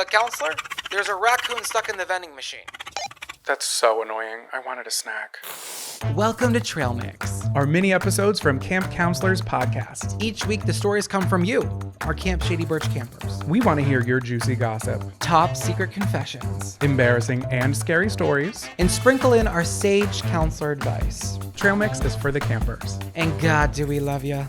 Counselor? There's a raccoon stuck in the vending machine. That's so annoying. I wanted a snack. Welcome to Trail Mix. Our mini episodes from Camp Counselors podcast. Each week, the stories come from you, our Camp Shady Birch campers. We want to hear your juicy gossip, Top secret confessions, embarrassing and scary stories, and sprinkle in our sage counselor advice. Trail Mix is for the campers. And God, do we love you.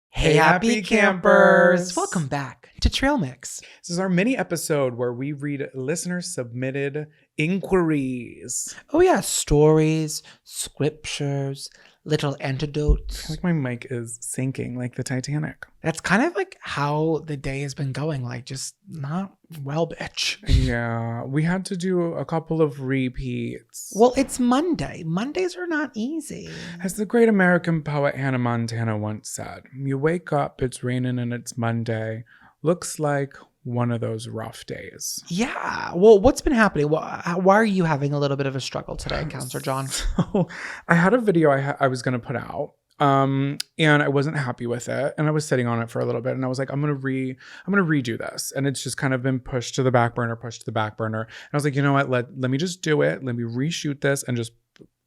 Hey, happy campers. Welcome back to Trail Mix. This is our mini episode where we read listener-submitted inquiries. Oh yeah, stories, scriptures, little antidotes. I feel like my mic is sinking like the Titanic. That's kind of like how the day has been going, like just not well, bitch. Yeah, we had to do a couple of repeats. Well, it's Monday. Mondays are not easy. As the great American poet Hannah Montana once said, you wake up, it's raining and it's Monday. Looks like one of those rough days. Yeah. Well, what's been happening? Why are you having a little bit of a struggle today, Counselor John? So I had a video I was going to put out. And I wasn't happy with it. And I was sitting on it for a little bit. And I was like, I'm going to redo this. And it's just kind of been pushed to the back burner. And I was like, you know what? Let me just do it. Let me reshoot this and just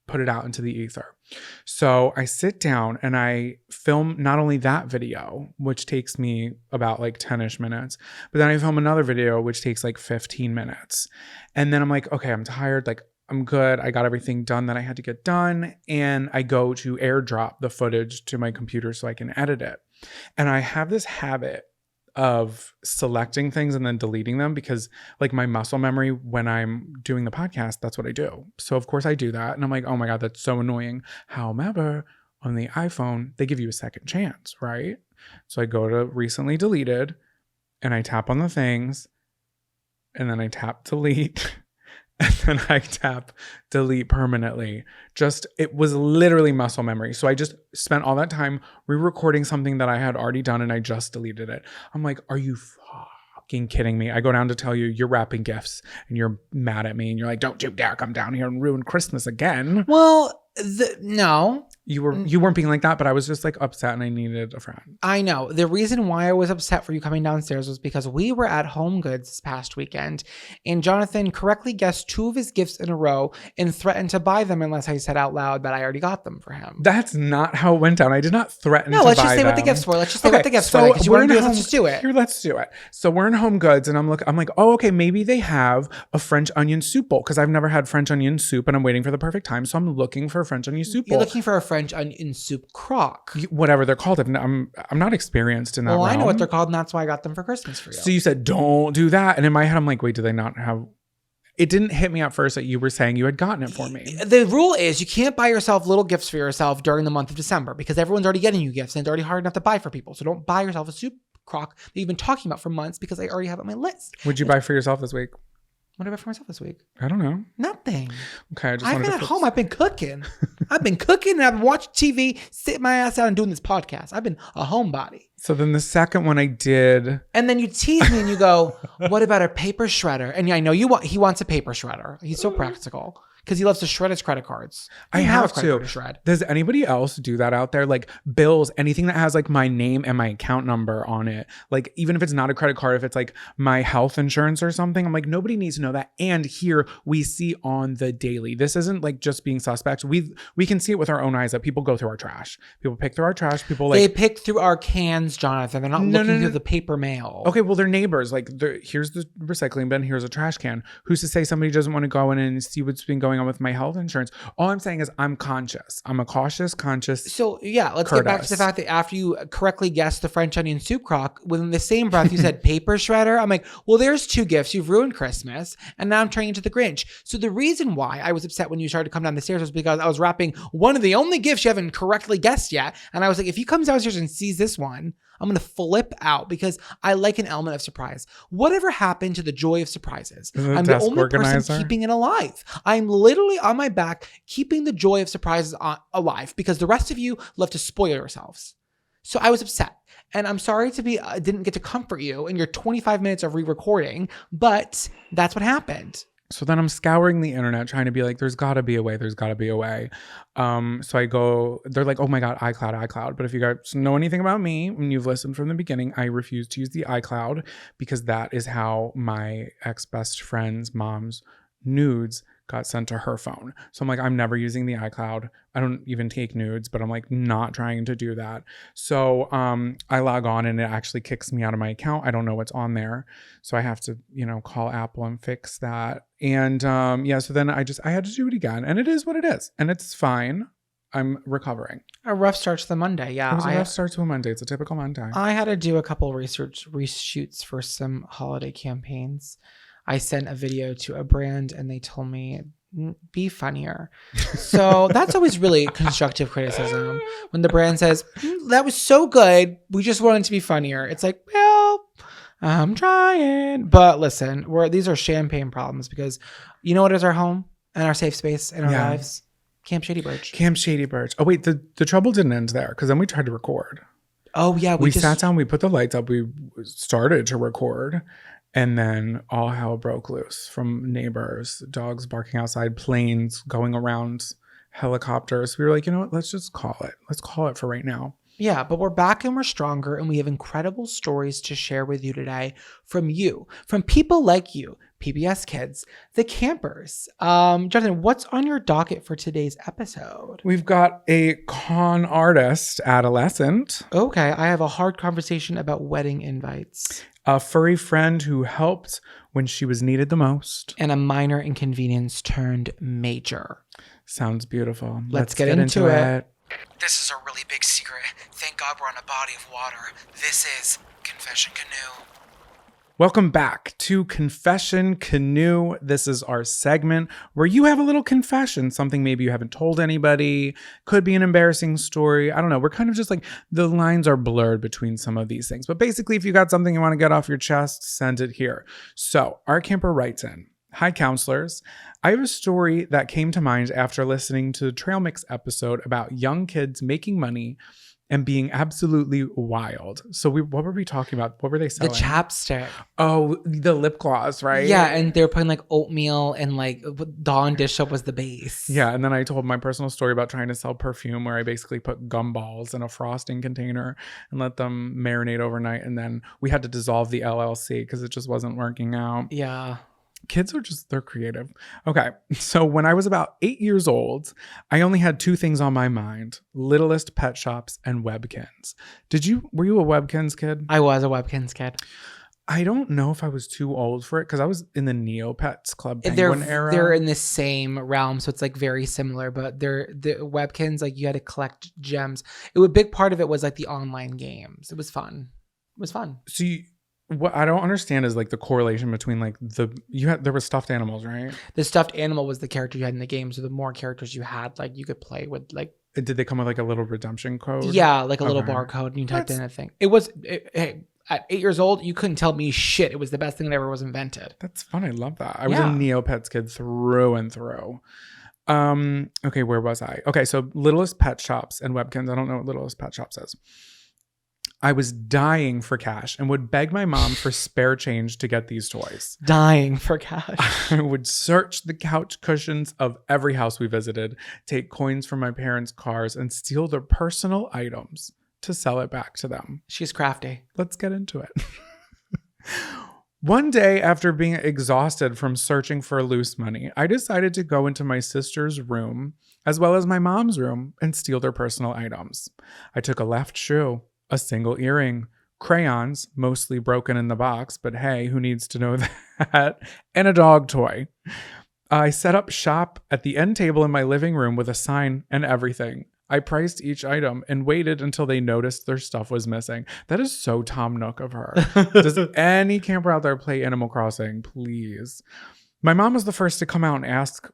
put it out into the ether. So I sit down and I film not only that video, which takes me about like 10-ish minutes, but then I film another video, which takes like 15 minutes. And then I'm like, okay, I'm tired. Like, I'm good. I got everything done that I had to get done. And I go to airdrop the footage to my computer so I can edit it. And I have this habit of selecting things and then deleting them because like my muscle memory when I'm doing the podcast, that's what I do. So of course I do that. And I'm like, oh my God, that's so annoying. However, on the iPhone, they give you a second chance, right? So I go to recently deleted and I tap on the things and then I tap delete. And then I tap delete permanently. It was literally muscle memory. So I just spent all that time re-recording something that I had already done and I just deleted it. I'm like, are you fucking kidding me? I go down to tell you you're wrapping gifts and you're mad at me and you're like, don't you dare come down here and ruin Christmas again. Well, no. You weren't being like that, but I was just like upset and I needed a friend. I know. The reason why I was upset for you coming downstairs was because we were at Home Goods this past weekend and Jonathan correctly guessed 2 of his gifts in a row and threatened to buy them unless I said out loud that I already got them for him. That's not how it went down. I did not threaten to buy them. No, let's just say what the gifts were. Let's just say what the gifts were. Because you want to do it, let's just do it. Here, let's do it. So we're in Home Goods and I'm like, oh, okay, maybe they have a French onion soup bowl because I've never had French onion soup and I'm waiting for the perfect time. So I'm looking for a French onion soup bowl. You're looking for a French onion soup crock. Whatever they're called. I'm not experienced in that. Well, realm. I know what they're called and that's why I got them for Christmas for you. So you said, don't do that. And in my head, I'm like, wait, do they not have... It didn't hit me at first that you were saying you had gotten it for me. The rule is you can't buy yourself little gifts for yourself during the month of December because everyone's already getting you gifts and it's already hard enough to buy for people. So don't buy yourself a soup crock that you've been talking about for months because I already have it on my list. Would you buy for yourself this week? What did I buy for myself this week? I don't know. Nothing. Okay, I've been at home. I've been cooking. I've been cooking and I've been watching TV, sitting my ass down and doing this podcast. I've been a homebody. So then the second one I did. And then you tease me and you go, what about a paper shredder? And I know he wants a paper shredder. He's so practical. Because he loves to shred his credit cards. I have to shred. Does anybody else do that out there? Like bills, anything that has like my name and my account number on it. Like even if it's not a credit card, if it's like my health insurance or something, I'm like, nobody needs to know that. And here we see on the daily. This isn't like just being suspect. We can see it with our own eyes that people go through our trash. People pick through our trash. People like... They pick through our cans, Jonathan. They're not looking through the paper mail. Okay, well, they're neighbors. Like here's the recycling bin. Here's a trash can. Who's to say somebody doesn't want to go in and see what's been going on with my health insurance? All I'm saying is I'm conscious. I'm a cautious, conscious. So yeah, let's get back to the fact that after you correctly guessed the French onion soup crock, within the same breath you said paper shredder. I'm like, well, there's 2 gifts. You've ruined Christmas, and now I'm turning into the Grinch. So the reason why I was upset when you started to come down the stairs was because I was wrapping one of the only gifts you haven't correctly guessed yet, and I was like, if he comes downstairs and sees this one, I'm going to flip out because I like an element of surprise. Whatever happened to the joy of surprises? I'm the only person keeping it alive. I'm literally on my back keeping the joy of surprises alive because the rest of you love to spoil yourselves. So I was upset. And I'm sorry to didn't get to comfort you in your 25 minutes of re-recording, but that's what happened. So then I'm scouring the internet trying to be like, there's got to be a way. There's got to be a way. So I go, they're like, oh my God, iCloud. But if you guys know anything about me, when you've listened from the beginning, I refuse to use the iCloud because that is how my ex-best friend's mom's nudes got sent to her phone. So I'm like, I'm never using the iCloud. I don't even take nudes, but I'm like not trying to do that. So I log on and it actually kicks me out of my account. I don't know what's on there. So I have to, call Apple and fix that. And so then I had to do it again. And it is what it is. And it's fine. I'm recovering. A rough start to the Monday. Yeah. It was a rough start to a Monday. It's a typical Monday. I had to do a couple reshoots for some holiday campaigns. I sent a video to a brand and they told me, be funnier. So that's always really constructive criticism. When the brand says, that was so good, we just wanted to be funnier. It's like, well, I'm trying. But listen, these are champagne problems because you know what is our home and our safe space in our lives? Camp Shady Birch. Camp Shady Birch. Oh, wait, the trouble didn't end there because then we tried to record. Oh, yeah. We sat down, we put the lights up, we started to record. And then all hell broke loose from neighbors, dogs barking outside, planes going around, helicopters. We were like, you know what? Let's just call it. Let's call it for right now. Yeah, but we're back and we're stronger and we have incredible stories to share with you today from people like you, PBS kids, the campers. Jonathan, what's on your docket for today's episode? We've got a con artist adolescent. Okay, I have a hard conversation about wedding invites. A furry friend who helped when she was needed the most. And a minor inconvenience turned major. Sounds beautiful. Let's get into it. This is a really big secret. Thank God we're on a body of water. This is Confession Canoe. Welcome back to Confession Canoe. This is our segment where you have a little confession, something maybe you haven't told anybody, could be an embarrassing story. I don't know. We're kind of just like the lines are blurred between some of these things. But basically, if you got something you want to get off your chest, send it here. So our camper writes in, hi, counselors. I have a story that came to mind after listening to the Trail Mix episode about young kids making money and being absolutely wild. So what were we talking about? What were they selling? The chapstick. Oh, the lip gloss, right? Yeah, and they were putting like oatmeal and like Dawn dish soap was the base. Yeah, and then I told my personal story about trying to sell perfume where I basically put gumballs in a frosting container and let them marinate overnight. And then we had to dissolve the LLC because it just wasn't working out. Yeah. Kids are they're creative. Okay. So when I was about 8 years old, I only had two things on my mind: Littlest Pet Shops and Webkins. Were you a Webkins kid? I was a Webkins kid. I don't know if I was too old for it because I was in the Neopets Club Penguin era. They're in the same realm, so it's like very similar, but the Webkins, like you had to collect gems. A big part of it was like the online games. It was fun. So what I don't understand is like the correlation between like there were stuffed animals, right? The stuffed animal was the character you had in the game. So the more characters you had, like you could play with like. Did they come with like a little redemption code? Yeah, like a little barcode, and you typed in a thing. Hey, at 8 years old, you couldn't tell me shit. It was the best thing that ever was invented. That's fun. I love that. I was a Neopets kid through and through. Okay, where was I? Okay, so Littlest Pet Shops and Webkins. I don't know what Littlest Pet Shops is. I was dying for cash and would beg my mom for spare change to get these toys. Dying for cash. I would search the couch cushions of every house we visited, take coins from my parents' cars, and steal their personal items to sell it back to them. She's crafty. Let's get into it. One day, after being exhausted from searching for loose money, I decided to go into my sister's room, as well as my mom's room, and steal their personal items. I took a left shoe, a single earring, crayons, mostly broken in the box, but hey, who needs to know that? And a dog toy. I set up shop at the end table in my living room with a sign and everything. I priced each item and waited until they noticed their stuff was missing. That is so Tom Nook of her. Does any camper out there play Animal Crossing? Please. My mom was the first to come out and ask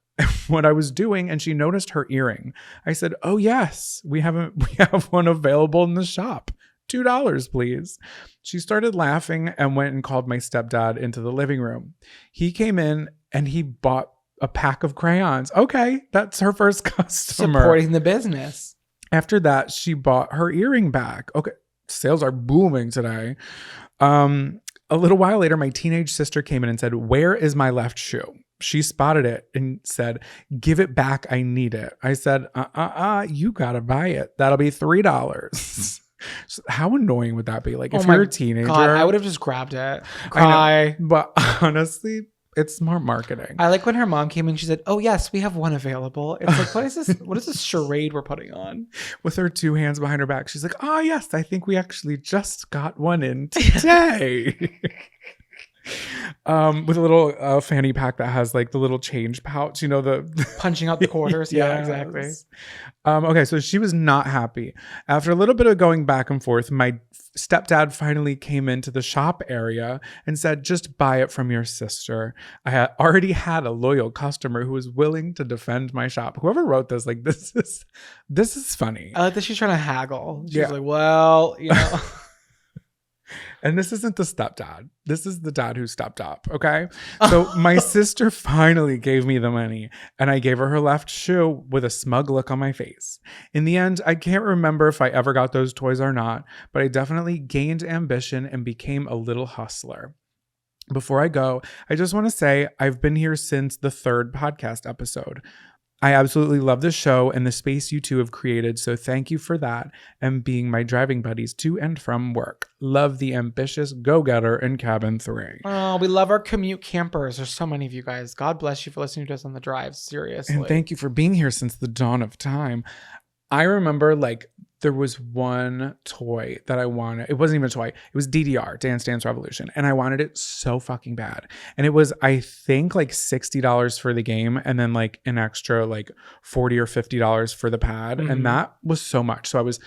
what I was doing, and she noticed her earring. I said, "Oh yes, we have one available in the shop. $2, please." She started laughing and went and called my stepdad into the living room. He came in and he bought a pack of crayons. Okay, that's her first customer. Supporting the business. After that, she bought her earring back. Okay, sales are booming today. A little while later, my teenage sister came in and said, "Where is my left shoe?" she spotted it and said, "Give it back. I need it." I said, you got to buy it. That'll be $3. So how annoying would that be? Like if you're a teenager, God, I would have just grabbed it. Cry. But honestly, it's smart marketing. I like when her mom came in, she said, "Oh yes, we have one available." It's like, what is this? What is this charade we're putting on? With her 2 hands behind her back, she's like, "Oh yes, I think we actually just got one in today." With a little fanny pack that has like the little change pouch, the Punching out the quarters. Yeah, Yes. exactly. Okay, so she was not happy. After a little bit of going back and forth, my stepdad finally came into the shop area and said, "Just buy it from your sister." I had already had a loyal customer who was willing to defend my shop. Whoever wrote this, like, this is funny. I like that she's trying to haggle. She's Yeah. like, well, And this isn't the stepdad. This is the dad who stepped up, okay? So my sister finally gave me the money, and I gave her left shoe with a smug look on my face. In the end, I can't remember if I ever got those toys or not, but I definitely gained ambition and became a little hustler. Before I go, I just want to say I've been here since the 3rd podcast episode. I absolutely love the show and the space you two have created, so thank you for that and being my driving buddies to and from work. Love the ambitious go-getter in cabin 3. Oh, we love our commute campers. There's so many of you guys. God bless you for listening to us on the drive. Seriously. And thank you for being here since the dawn of time. I remember there was one toy that I wanted. It wasn't even a toy. It was DDR, Dance Dance Revolution. And I wanted it so fucking bad. And it was, I think, like $60 for the game and then like an extra like $40 or $50 for the pad. Mm-hmm. And that was so much. So I was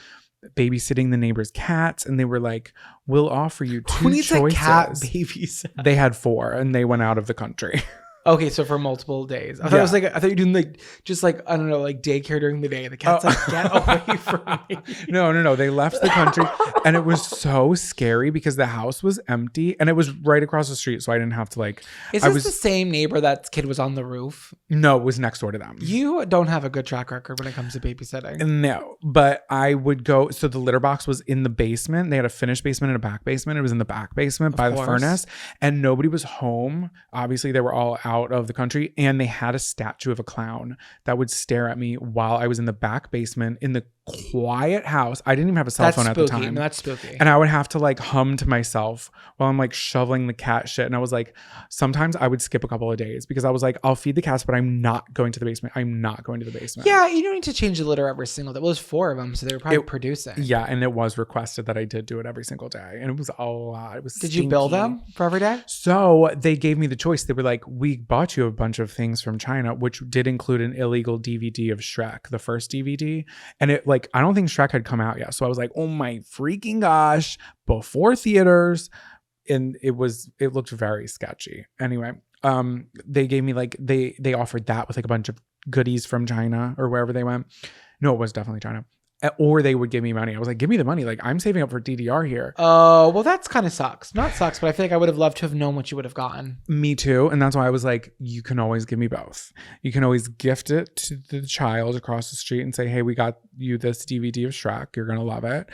babysitting the neighbor's cats and they were like, "We'll offer you 2 Who needs choices." a cat babysit? They had 4 and they went out of the country. Okay, so for multiple days. I thought I thought you were doing like just like I don't know, like daycare during the day. The cat's like, "Get away from me." No. They left the country and it was so scary because the house was empty and it was right across the street. So I didn't have to like. Is this the same neighbor that kid was on the roof? No, it was next door to them. You don't have a good track record when it comes to babysitting. No, but I would go. So the litter box was in the basement. They had a finished basement and a back basement. It was in the back basement by the furnace and nobody was home. Obviously, they were all out of the country and they had a statue of a clown that would stare at me while I was in the back basement in the quiet house. I didn't even have a cell phone at the time. No, that's spooky. And I would have to like hum to myself while I'm like shoveling the cat shit. And I was like, sometimes I would skip a couple of days because I was like, I'll feed the cats, but I'm not going to the basement. I'm not going to the basement. Yeah, you don't need to change the litter every single day. Well, there's 4 of them, so they were probably producing. Yeah, and it was requested that I did do it every single day. And it was a lot. It was Did you bill them for every day? So they gave me the choice. They were like, "We bought you a bunch of things from China," which did include an illegal DVD of Shrek, the first DVD. And it like, I don't think Shrek had come out yet. So I was like, oh my freaking gosh, before theaters. And it looked very sketchy. Anyway, they gave me like, they offered that with like a bunch of goodies from China or wherever they went. No, it was definitely China. Or they would give me money. I was like, "Give me the money. Like, I'm saving up for DDR here." Oh, well, that's kind of sucks. Not sucks, but I feel like I would have loved to have known what you would have gotten. Me too. And that's why I was like, you can always give me both. You can always gift it to the child across the street and say, "Hey, we got you this DVD of Shrek. You're going to love it."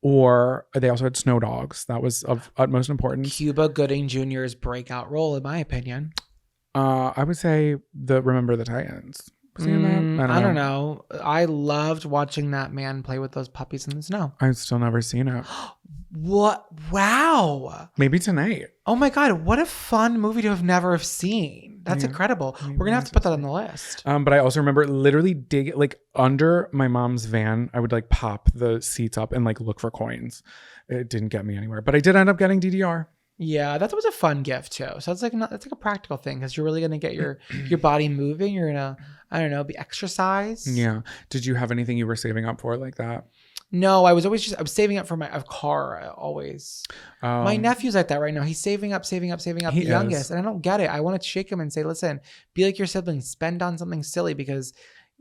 Or they also had Snow Dogs. That was of utmost importance. Cuba Gooding Jr.'s breakout role, in my opinion. I would say Remember the Titans. Was he in that? I don't know. I loved watching that man play with those puppies in the snow. I've still never seen it. What? Wow. Maybe tonight. Oh my God. What a fun movie to have never have That's incredible. We're going to have to put that on the list. But I also remember literally like under my mom's van, I would like pop the seats up and like look for coins. It didn't get me anywhere, but I did end up getting DDR. Yeah, that was a fun gift too. So it's like that's like a practical thing because you're really gonna get your body moving. You're gonna, I don't know, be exercise. Yeah. Did you have anything you were saving up for like that? No, I was saving up for a car always. My nephew's like that right now. He's saving up. The youngest, and I don't get it. I want to shake him and say, "Listen, be like your siblings. Spend on something silly because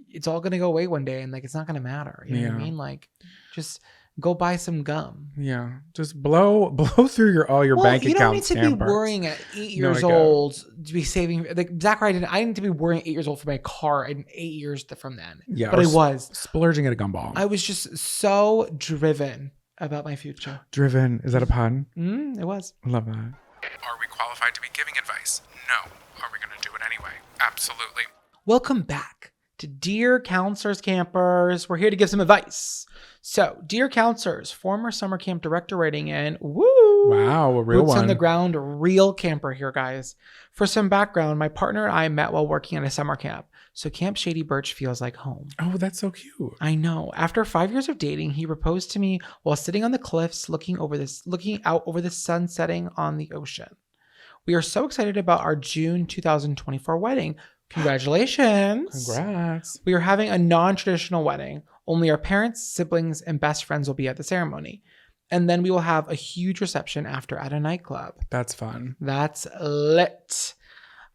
it's all gonna go away one day, and like it's not gonna matter." You know what I mean? Like, just go buy some gum. Yeah, just blow through all your bank accounts. You don't need to be worrying at 8 years old to be saving. Like Zachary, I didn't need to be worrying at 8 years old for my car in 8 years from then. Yeah, but I was splurging at a gumball. I was just so driven about my future. Driven, is that a pun? It was. I love that. Are we qualified to be giving advice? No. Are we going to do it anyway? Absolutely. Welcome back to Dear Counselors Campers. We're here to give some advice. So, Dear Counselors, former summer camp director writing in. Woo! Wow, a real Boots one. on the ground, real camper here, guys. For some background, my partner and I met while working at a summer camp, so Camp Shady Birch feels like home. Oh, that's so cute. I know. After 5 years of dating, he proposed to me while sitting on the cliffs, looking out over the sun setting on the ocean. We are so excited about our June 2024 wedding. Congratulations. Congrats. We are having a non-traditional wedding. Only our parents, siblings, and best friends will be at the ceremony. And then we will have a huge reception after at a nightclub. That's fun. That's lit.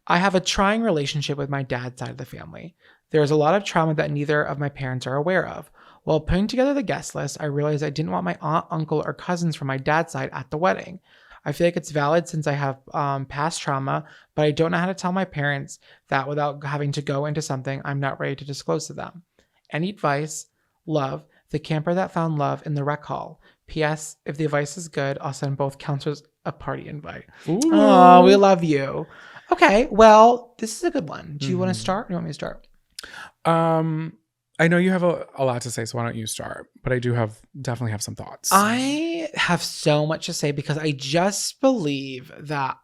I have a trying relationship with my dad's side of the family. There is a lot of trauma that neither of my parents are aware of. While putting together the guest list, I realized I didn't want my aunt, uncle, or cousins from my dad's side at the wedding. I feel like it's valid since I have past trauma, but I don't know how to tell my parents that without having to go into something I'm not ready to disclose to them. Any advice? Love, the camper that found love in the rec hall. P.S. If the advice is good, I'll send both counselors a party invite. Ooh. Oh, we love you. Okay, well, this is a good one. Do you want to start or do you want me to start? I know you have a lot to say, so why don't you start? But I definitely have some thoughts. I have so much to say because I just believe that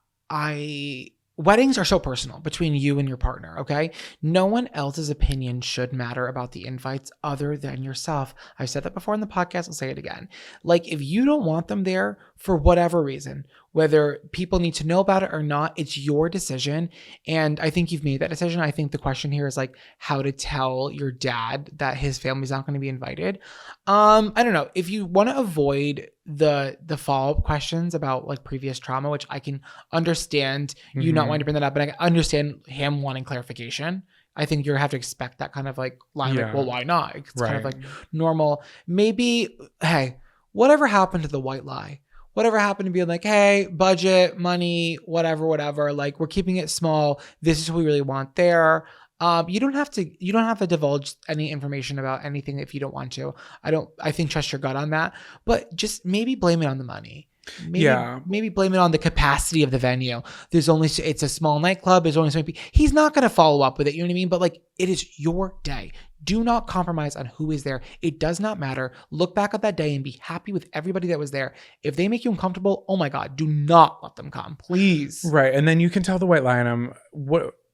weddings are so personal between you and your partner, okay? No one else's opinion should matter about the invites other than yourself. I've said that before in the podcast. I'll say it again. Like, if you don't want them there for whatever reason, whether people need to know about it or not, it's your decision. And I think you've made that decision. I think the question here is like how to tell your dad that his family's not going to be invited. I don't know. If you want to avoid the follow-up questions about like previous trauma, which I can understand you not wanting to bring that up, but I can understand him wanting clarification. I think you have to expect that kind of like line, like, well, why not? It's kind of like normal. Maybe, hey, whatever happened to the white lie? Whatever happened to being like, hey, budget, money, whatever, like we're keeping it small. This is what we really want there. You don't have to divulge any information about anything if you don't want to. I think trust your gut on that, but just maybe blame it on the money. Maybe blame it on the capacity of the venue. It's a small nightclub. There's only so many people. He's not going to follow up with it. You know what I mean? But like, it is your day. Do not compromise on who is there. It does not matter. Look back at that day and be happy with everybody that was there. If they make you uncomfortable, oh my God, do not let them come, please. Right. And then you can tell the white lie on him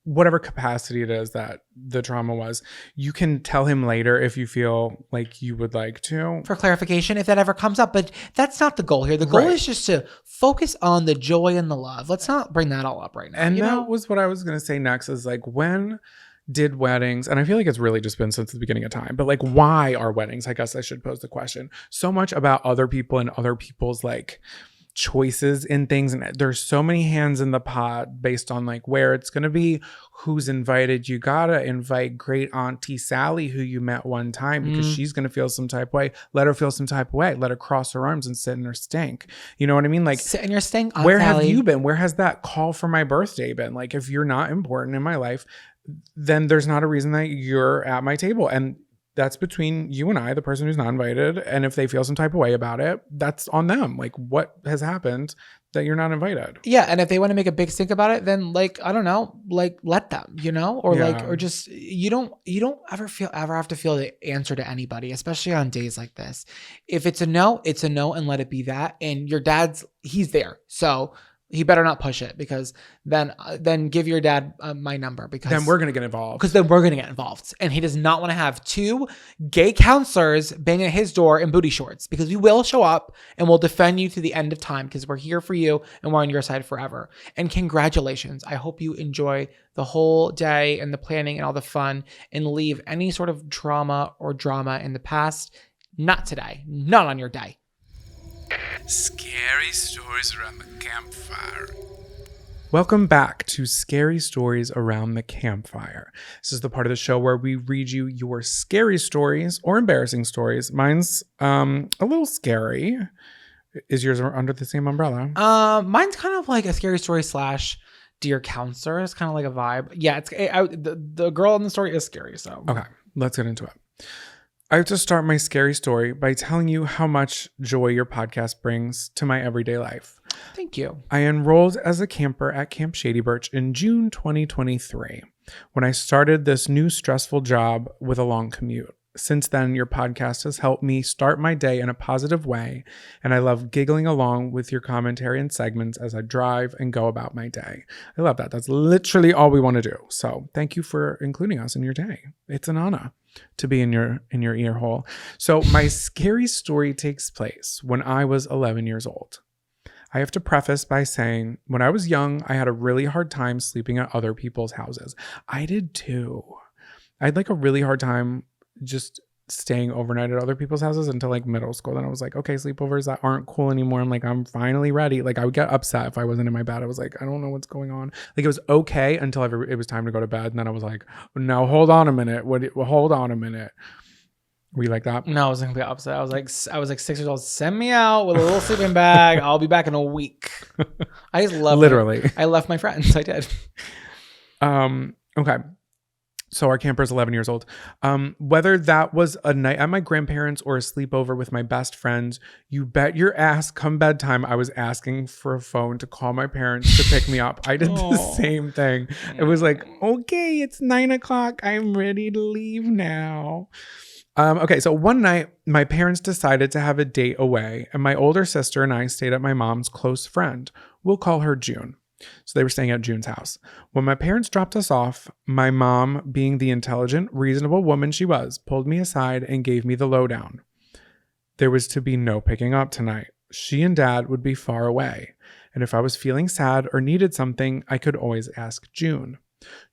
whatever capacity it is that the trauma was, you can tell him later if you feel like you would like to. For clarification, if that ever comes up. But that's not the goal here. The goal is just to focus on the joy and the love. Let's not bring that all up right now. And that was what I was going to say next is like, when did weddings, and I feel like it's really just been since the beginning of time, but like, why are weddings? I guess I should pose the question. So much about other people and other people's like choices in things, and there's so many hands in the pot based on like where it's going to be, who's invited. You gotta invite great Auntie Sally who you met one time because she's going to feel some type of way. Let her feel some type of way. Let her cross her arms and sit in her stink. You know what I mean? Like, sit in your stink, Aunt where Sally. have you been? Where has that call for my birthday been? Like, if you're not important in my life, then there's not a reason that you're at my table. And that's between you and I, the person who's not invited. And if they feel some type of way about it, that's on them. Like, what has happened that you're not invited? Yeah. And if they want to make a big stink about it, then like, I don't know, like let them, you know, or like, or just, you don't ever have to feel the answer to anybody, especially on days like this. If it's a no, it's a no, and let it be that. And your he's there. So he better not push it, because then give your dad my number, because then we're going to get involved. Because then we're going to get involved. And he does not want to have two gay counselors banging at his door in booty shorts, because we will show up and we'll defend you to the end of time, because we're here for you and we're on your side forever. And congratulations. I hope you enjoy the whole day and the planning and all the fun, and leave any sort of trauma or drama in the past. Not today. Not on your day. Scary stories around the campfire. Welcome back to Scary Stories Around the Campfire. This is the part of the show where we read you your scary stories or embarrassing stories. Mine's a little scary. Is yours under the same umbrella? Mine's kind of like a scary story / Dear Counselor. It's kind of like a vibe. Yeah, the girl in the story is scary. So okay, let's get into it. I have to start my scary story by telling you how much joy your podcast brings to my everyday life. Thank you. I enrolled as a camper at Camp Shady Birch in June 2023 when I started this new stressful job with a long commute. Since then, your podcast has helped me start my day in a positive way, and I love giggling along with your commentary and segments as I drive and go about my day. I love that. That's literally all we want to do. So thank you for including us in your day. It's an honor to be in your ear hole. So my scary story takes place when I was 11 years old. I have to preface by saying, when I was young, I had a really hard time sleeping at other people's houses. I did too. I had like a really hard time just staying overnight at other people's houses until like middle school. Then I was like, okay, sleepovers that aren't cool anymore. I'm like, I'm finally ready. Like I would get upset if I wasn't in my bed. I was like, I don't know what's going on. Like it was okay until it was time to go to bed. And then I was like, now hold on a minute. Hold on a minute. Were you like that? No, I was gonna be upset. I was like 6 years old. Send me out with a little sleeping bag. I'll be back in a week. I just love literally. I left my friends. I did. Okay. So our camper is 11 years old. Whether that was a night at my grandparents' or a sleepover with my best friends, you bet your ass come bedtime, I was asking for a phone to call my parents to pick me up. I did the same thing. It was like, okay, it's 9 o'clock. I'm ready to leave now. Okay, so one night, my parents decided to have a date away, and my older sister and I stayed at my mom's close friend. We'll call her June. So they were staying at June's house. When my parents dropped us off, my mom, being the intelligent, reasonable woman she was, pulled me aside and gave me the lowdown. There was to be no picking up tonight. She and Dad would be far away. And if I was feeling sad or needed something, I could always ask June.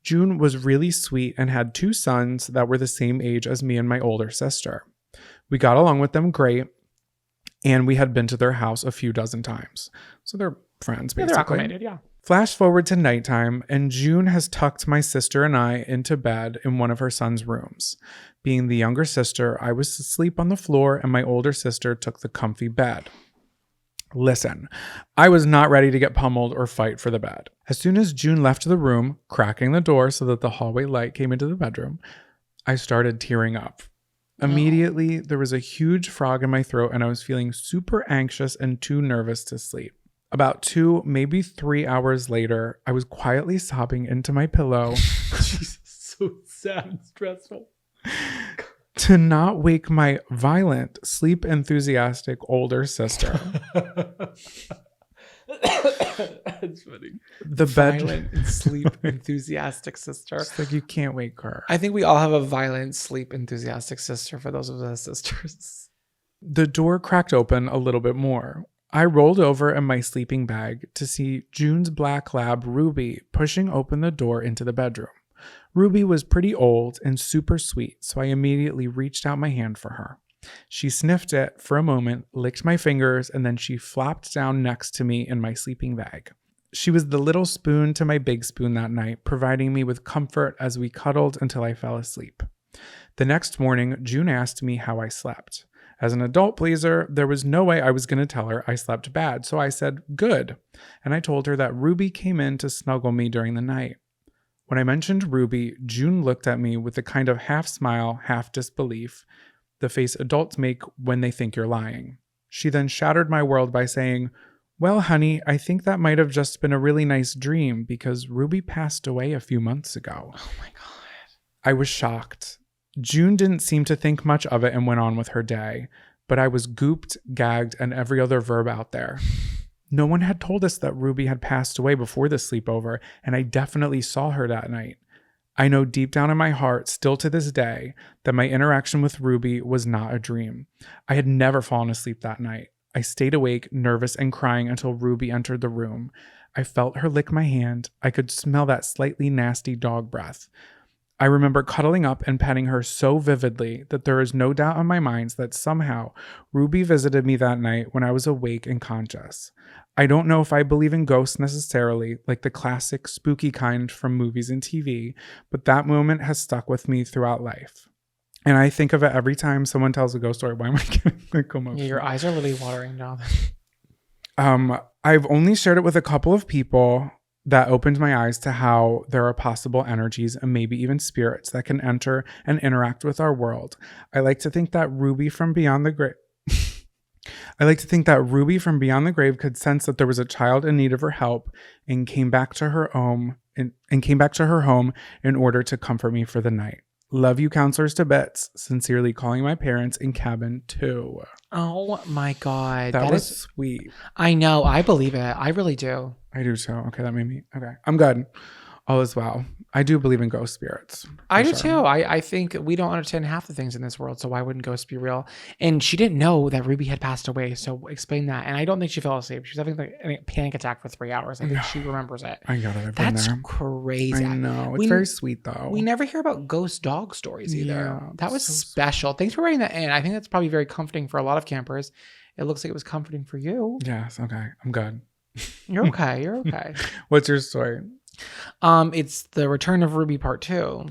June was really sweet and had 2 sons that were the same age as me and my older sister. We got along with them great, and we had been to their house a few dozen times. So they're friends, basically. They're acclimated, yeah. Flash forward to nighttime, and June has tucked my sister and I into bed in one of her son's rooms. Being the younger sister, I was asleep on the floor, and my older sister took the comfy bed. Listen, I was not ready to get pummeled or fight for the bed. As soon as June left the room, cracking the door so that the hallway light came into the bedroom, I started tearing up. Immediately, there was a huge frog in my throat, and I was feeling super anxious and too nervous to sleep. About 2, maybe 3 hours later, I was quietly sobbing into my pillow. Jesus, so sad and stressful. To not wake my violent, sleep enthusiastic older sister. That's funny. The bed, Violent and sleep enthusiastic sister. It's like you can't wake her. I think we all have a violent, sleep enthusiastic sister for those of us sisters. The door cracked open a little bit more. I rolled over in my sleeping bag to see June's black lab, Ruby, pushing open the door into the bedroom. Ruby was pretty old and super sweet, so I immediately reached out my hand for her. She sniffed it for a moment, licked my fingers, and then she flopped down next to me in my sleeping bag. She was the little spoon to my big spoon that night, providing me with comfort as we cuddled until I fell asleep. The next morning, June asked me how I slept. As an adult pleaser, there was no way I was going to tell her I slept bad, so I said, good. And I told her that Ruby came in to snuggle me during the night. When I mentioned Ruby, June looked at me with a kind of half smile, half disbelief, the face adults make when they think you're lying. She then shattered my world by saying, well, honey, I think that might have just been a really nice dream because Ruby passed away a few months ago. Oh my God. I was shocked. June didn't seem to think much of it and went on with her day, but I was gooped, gagged, and every other verb out there. No one had told us that Ruby had passed away before the sleepover, and I definitely saw her that night. I know deep down in my heart, still to this day, that my interaction with Ruby was not a dream. I had never fallen asleep that night. I stayed awake, nervous and crying until Ruby entered the room. I felt her lick my hand. I could smell that slightly nasty dog breath. I remember cuddling up and petting her so vividly that there is no doubt in my mind that somehow Ruby visited me that night when I was awake and conscious. I don't know if I believe in ghosts necessarily, like the classic spooky kind from movies and TV, but that moment has stuck with me throughout life. And I think of it every time someone tells a ghost story. Why am I getting like emotional? Yeah, your eyes are literally watering, Jonathan. I've only shared it with a couple of people that opened my eyes to how there are possible energies and maybe even spirits that can enter and interact with our world. I like to think that Ruby from Beyond the Grave... I like to think that Ruby from beyond the grave could sense that there was a child in need of her help and came back to her home in order to comfort me for the night. Love you, counselors to bits. Sincerely calling my parents in cabin 2. Oh my God. That was sweet. I know. I believe it. I really do. I do too. Okay, that made me. Okay, I'm good. All is well. I do believe in ghost spirits. I do too. I think we don't understand half the things in this world, so why wouldn't ghosts be real? And she didn't know that Ruby had passed away, so explain that. And I don't think she fell asleep. She was having like a panic attack for 3 hours. I think she remembers it. I got it. I've been That's there. crazy. I know. It's very sweet though. We never hear about ghost dog stories either. Yeah, that was so special. Thanks for writing that in. I think that's probably very comforting for a lot of campers. It looks like it was comforting for you. Yes. Okay. I'm good. You're okay. You're okay. What's your story? It's the return of Ruby part 2.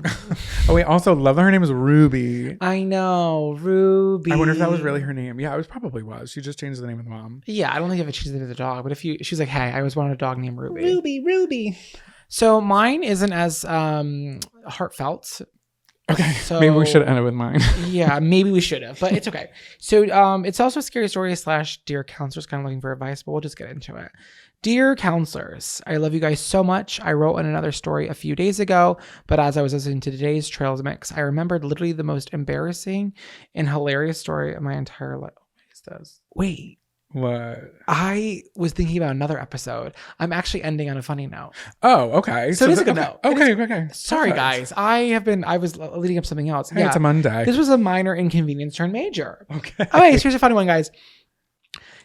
Oh wait, also love that her name is Ruby. I know, Ruby. I wonder if that was really her name. Yeah, it probably was. She just changed the name of the mom. Yeah, I don't think if it changed the name of the dog, but if she's like, hey, I always wanted a dog named Ruby. Ruby. So mine isn't as heartfelt. Okay, so maybe we should end it with mine. Yeah, maybe we should have, but it's okay. So it's also a scary story / dear counselors, kind of looking for advice, but we'll just get into it. Dear counselors, I love you guys so much. I wrote in another story a few days ago, but as I was listening to today's Trails Mix, I remembered literally the most embarrassing and hilarious story of my entire life. What is this? Wait. What? I was thinking about another episode. I'm actually ending on a funny note. Oh, okay. So it is a good note. Okay. Sorry, Perfect. guys. I was leading up to something else. Hey, it's a Monday. This was a minor inconvenience turned major. Okay. Okay, so here's a funny one, guys.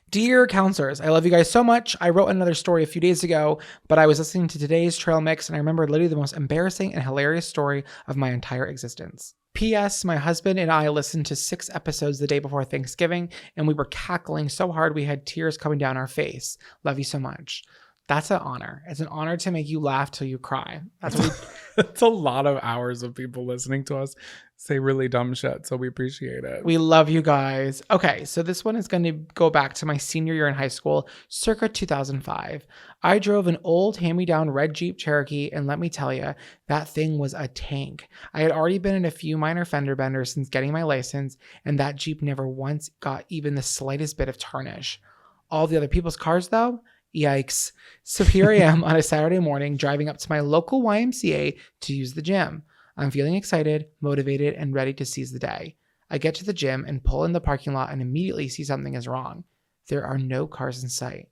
Dear counselors, I love you guys so much. I wrote another story a few days ago, but I was listening to today's Trail Mix and I remembered literally the most embarrassing and hilarious story of my entire existence. P.S. My husband and I listened to 6 episodes the day before Thanksgiving and we were cackling so hard we had tears coming down our face. Love you so much. That's an honor. It's an honor to make you laugh till you cry. That's what It's a lot of hours of people listening to us say really dumb shit, so we appreciate it. we love you guys. Okay, so this one is going to go back to my senior year in high school, circa 2005. I drove an old hand-me-down red Jeep Cherokee, and let me tell you, that thing was a tank. I had already been in a few minor fender benders since getting my license, and that Jeep never once got even the slightest bit of tarnish. All the other people's cars, though? Yikes. So here I am on a Saturday morning driving up to my local YMCA to use the gym. I'm feeling excited, motivated, and ready to seize the day. I get to the gym and pull in the parking lot and immediately see something is wrong. There are no cars in sight.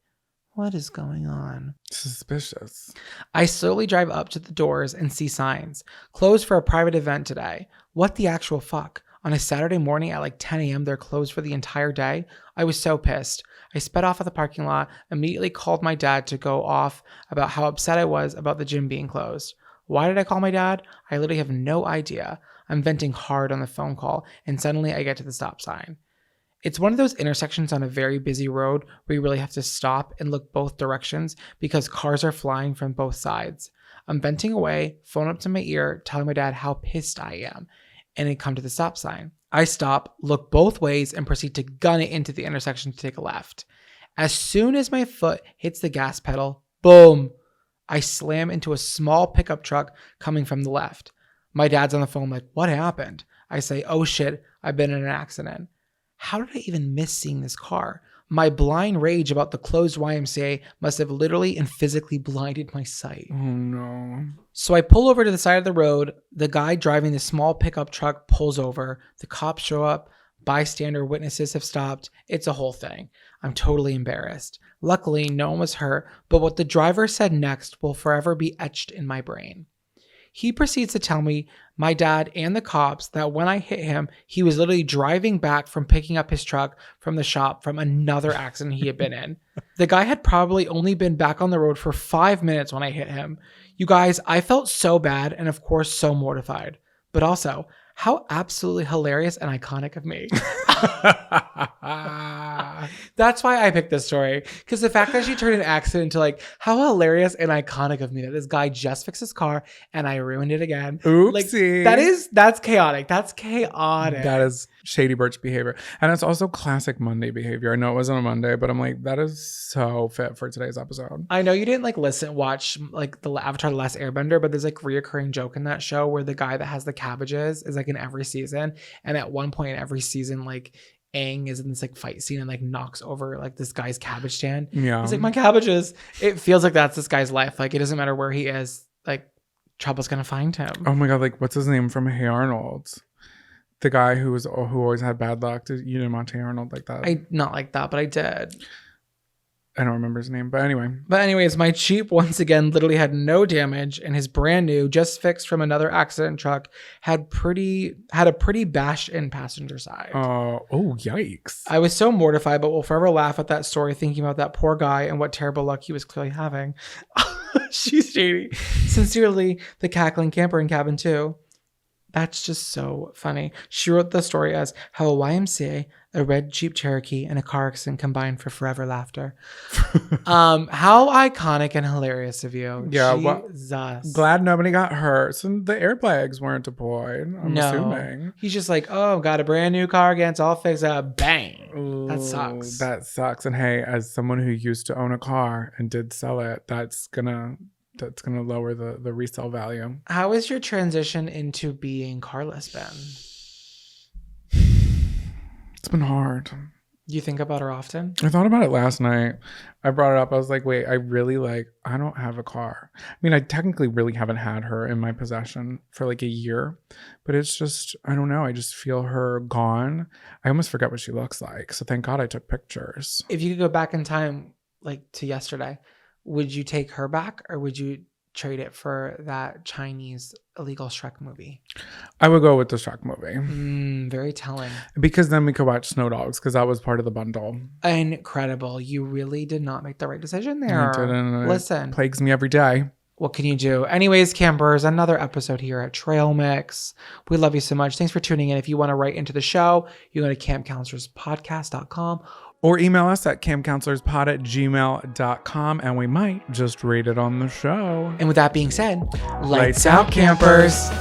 What is going on? Suspicious. I slowly drive up to the doors and see signs. Closed for a private event today. What the actual fuck? On a Saturday morning at like 10 a.m., they're closed for the entire day? I was so pissed. I sped off at the parking lot, immediately called my dad to go off about how upset I was about the gym being closed. Why did I call my dad? I literally have no idea. I'm venting hard on the phone call, and suddenly I get to the stop sign. It's one of those intersections on a very busy road where you really have to stop and look both directions because cars are flying from both sides. I'm venting away, phone up to my ear, telling my dad how pissed I am, and I come to the stop sign. I stop, look both ways, and proceed to gun it into the intersection to take a left. As soon as my foot hits the gas pedal, boom! I slam into a small pickup truck coming from the left. My dad's on the phone like, what happened? I say, oh shit, I've been in an accident. How did I even miss seeing this car? My blind rage about the closed YMCA must have literally and physically blinded my sight. Oh no. So I pull over to the side of the road. The guy driving the small pickup truck pulls over. The cops show up. Bystander witnesses have stopped. It's a whole thing. I'm totally embarrassed. Luckily, no one was hurt, but what the driver said next will forever be etched in my brain. He proceeds to tell me, my dad and the cops, that when I hit him, he was literally driving back from picking up his truck from the shop from another accident he had been in. The guy had probably only been back on the road for 5 minutes when I hit him. You guys, I felt so bad and of course so mortified. But also, how absolutely hilarious and iconic of me. That's why I picked this story. Because the fact that she turned an accident into like, how hilarious and iconic of me that this guy just fixed his car and I ruined it again. Oopsie. Like, that's chaotic. That's chaotic. That is shady birch behavior. And it's also classic Monday behavior. I know it wasn't a Monday, but I'm like, that is so fit for today's episode. I know you didn't like watch like the Avatar The Last Airbender, but there's like reoccurring joke in that show where the guy that has the cabbages is like in every season. And at one point in every season, like Aang is in this like fight scene and like knocks over like this guy's cabbage stand. Yeah. He's like, my cabbages. It feels like that's this guy's life. Like it doesn't matter where he is. Like trouble's gonna find him. Oh my God, like what's his name from Hey Arnold? The guy who always had bad luck. You didn't watch Hey Arnold like that? Not like that, but I did. I don't remember his name, but anyway. But anyways, my Jeep once again literally had no damage, and his brand new, just fixed from another accident truck, had a pretty bashed in passenger side. Oh, yikes. I was so mortified, but will forever laugh at that story, thinking about that poor guy and what terrible luck he was clearly having. She's shady. Sincerely, the cackling camper in cabin 2. That's just so funny. She wrote the story as how a YMCA, a red Jeep Cherokee, and a car accident combined for forever laughter. How iconic and hilarious of you. Yeah, Jesus. Glad nobody got hurt. So the airbags weren't deployed, I'm assuming. He's just like, oh, got a brand new car again. It's all fixed up. Bang. Ooh, that sucks. That sucks. And hey, as someone who used to own a car and did sell it, that's gonna lower the resale value. How is your transition into being carless been? It's been hard. You think about her often? I thought about it last night. I brought it up. I was like, wait, I don't have a car. I mean, I technically really haven't had her in my possession for like a year, but it's just, I don't know. I just feel her gone. I almost forget what she looks like. So thank God I took pictures. If you could go back in time, like to yesterday, would you take her back or would you trade it for that Chinese illegal Shrek movie? I would go with the Shrek movie. Very telling. Because then we could watch Snow Dogs because that was part of the bundle. Incredible. You really did not make the right decision there. I didn't. Listen. It plagues me every day. What can you do? Anyways, campers, another episode here at Trail Mix. We love you so much. Thanks for tuning in. If you want to write into the show, you go to campcounselorspodcast.com. Or email us at campcounselorspod@gmail.com and we might just read it on the show. And with that being said, Lights out, campers.